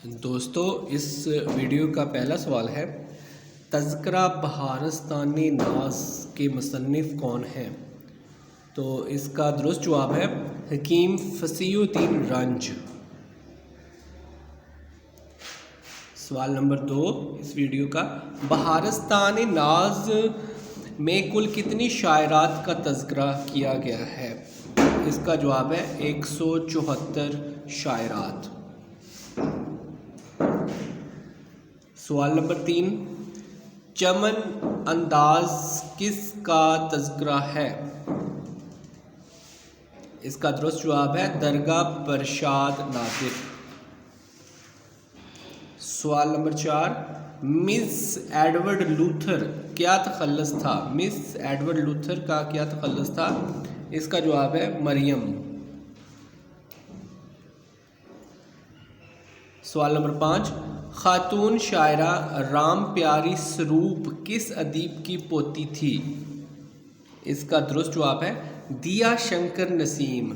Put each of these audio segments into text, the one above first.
دوستو اس ویڈیو کا پہلا سوال ہے تذکرہ بہارستان ناز کے مصنف کون ہیں؟ تو اس کا درست جواب ہے حکیم فصیح الدین رنج۔ سوال نمبر 2 اس ویڈیو کا، بہارستان ناز میں کل کتنی شاعرات کا تذکرہ کیا گیا ہے؟ اس کا جواب ہے 174 شاعرات۔ سوال نمبر 3، چمن انداز کس کا تذکرہ ہے؟ اس کا درست جواب ہے درگاہ پرشاد نادر۔ سوال نمبر 4، مس ایڈورڈ لوتھر کیا تخلص تھا؟ مس ایڈورڈ لوتھر کا کیا تخلص تھا؟ اس کا جواب ہے مریم۔ سوال نمبر 5، خاتون شاعرہ رام پیاری سروپ کس ادیب کی پوتی تھی؟ اس کا درست جواب ہے دیا شنکر نسیم۔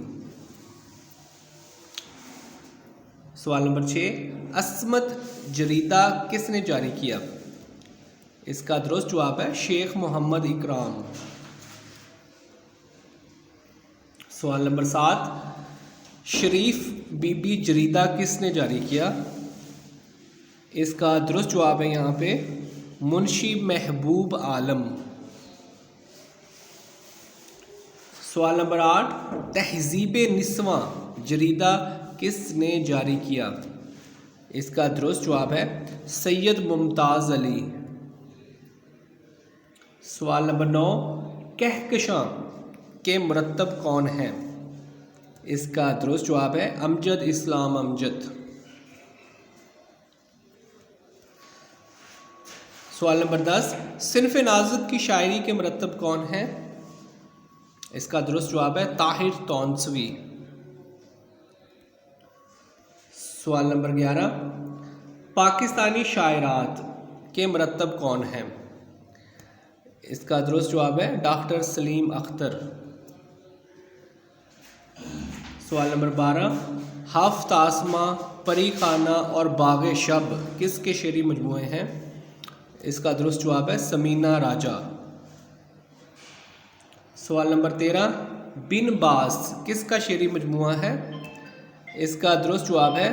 سوال نمبر 6، عصمت جریدہ کس نے جاری کیا؟ اس کا درست جواب ہے شیخ محمد اکرام۔ سوال نمبر 7، شریف بی بی جریدہ کس نے جاری کیا؟ اس کا درست جواب ہے یہاں پہ منشی محبوب عالم۔ سوال نمبر 8، تہذیب نسواں جریدہ کس نے جاری کیا؟ اس کا درست جواب ہے سید ممتاز علی۔ سوال نمبر 9، کہکشاں کے مرتب کون ہیں؟ اس کا درست جواب ہے امجد اسلام امجد۔ سوال نمبر 10، صنف نازک کی شاعری کے مرتب کون ہیں؟ اس کا درست جواب ہے طاہر تونسوی۔ سوال نمبر 11، پاکستانی شاعرات کے مرتب کون ہیں؟ اس کا درست جواب ہے ڈاکٹر سلیم اختر۔ سوال نمبر 12، ہفت آسماں، پری خانہ اور باغ شب کس کے شعری مجموعے ہیں؟ اس کا درست جواب ہے سمینہ راجہ۔ سوال نمبر 13، بن باس کس کا شعری مجموعہ ہے؟ اس کا درست جواب ہے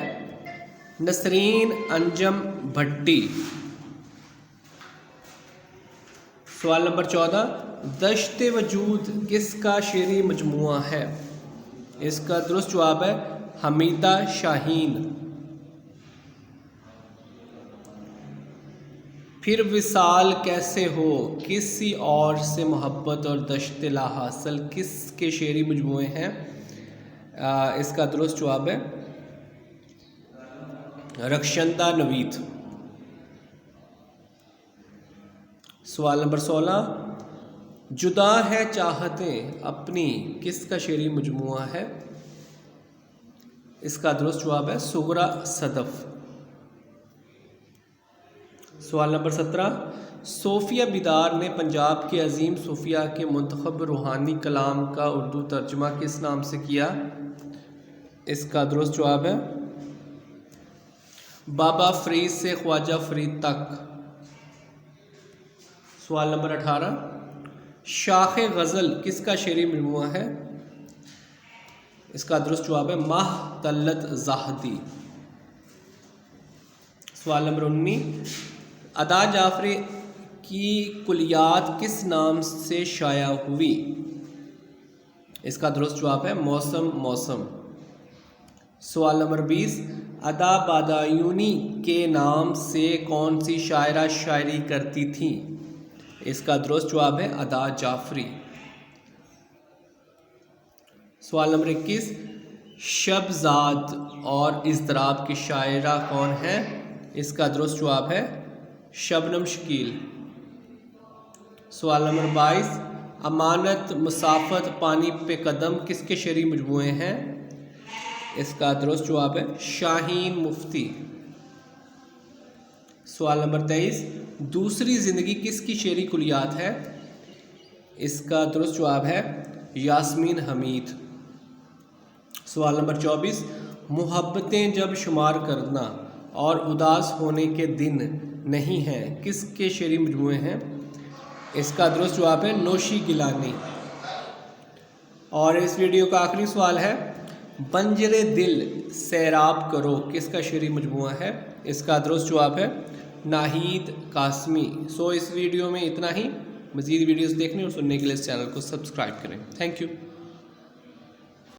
نسرین انجم بھٹی۔ سوال نمبر 14، دشت وجود کس کا شعری مجموعہ ہے؟ اس کا درست جواب ہے حمیدہ شاہین۔ پھر وصال کیسے ہو کسی اور سے محبت اور دشت لا حاصل کس کے شعری مجموعے ہیں؟ اس کا درست جواب ہے رخشندہ نوید۔ سوال نمبر 16، جدا ہے چاہتیں اپنی کس کا شعری مجموعہ ہے؟ اس کا درست جواب ہے صغریٰ صدف۔ سوال نمبر 17، صوفیہ بیدار نے پنجاب کے عظیم صوفیہ کے منتخب روحانی کلام کا اردو ترجمہ کس نام سے کیا؟ اس کا درست جواب ہے بابا فرید سے خواجہ فرید تک۔ سوال نمبر 18، شاخ غزل کس کا شعری مجموعہ ہے؟ اس کا درست جواب ہے ماہ طلت زاہدی۔ سوال نمبر 19، ادا جعفری کی کلیات کس نام سے شائع ہوئی؟ اس کا درست جواب ہے موسم موسم۔ سوال نمبر 20، ادا بادایونی کے نام سے کون سی شاعرہ شاعری کرتی تھیں؟ اس کا درست جواب ہے ادا جعفری۔ سوال نمبر 21، شب زاد اور اضطراب کی شاعرہ کون ہیں؟ اس کا درست جواب ہے شبنم شکیل۔ سوال نمبر 22، امانت مسافت پانی پہ قدم کس کے شعری مجموعے ہیں؟ اس کا درست جواب ہے شاہین مفتی۔ سوال نمبر 23، دوسری زندگی کس کی شعری کلیات ہے؟ اس کا درست جواب ہے یاسمین حمید۔ سوال نمبر 24، محبتیں جب شمار کرنا اور اداس ہونے کے دن نہیں ہیں کس کے شعری مجموعے ہیں؟ اس کا درست جواب ہے نوشی گیلانی۔ اور اس ویڈیو کا آخری سوال ہے بنجر دل سیراب کرو کس کا شعری مجموعہ ہے؟ اس کا درست جواب ہے ناہید قاسمی۔ اس ویڈیو میں اتنا ہی۔ مزید ویڈیوز دیکھنے اور سننے کے لیے اس چینل کو سبسکرائب کریں۔ Thank you.